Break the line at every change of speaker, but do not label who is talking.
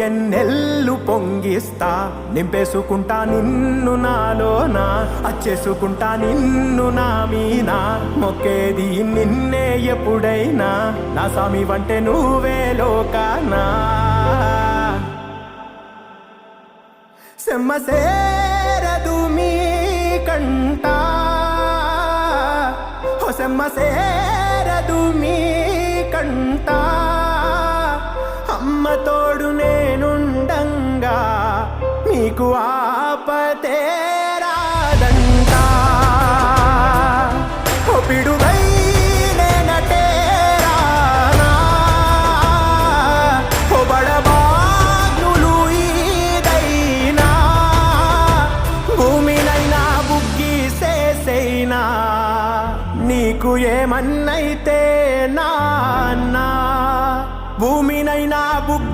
ఎన్నెల్లు పొంగిస్తా, నింపేసుకుంటా నిన్ను నాలోన, అచ్చేసుకుంటా నిన్ను నా మీన, మొక్కేది నిన్నే ఎప్పుడైనా, నా సామి వంటే నువ్వే లోకానా. సెమ్మ సేరదు మీ కంట, సెమ్మ సేరదు మీ కంట, అమ్మ తోడు నేనుండంగా మీకు ఆపతే రాదంట. ఓ పిడుగై నేనటేరానా, ఓ బడబాగ్నులు ఈదైనా, భూమినైనా బుగ్గిసేసైనా, నీకు ఏమన్నైతే నాన్న, భూమినైనా బుగ్గి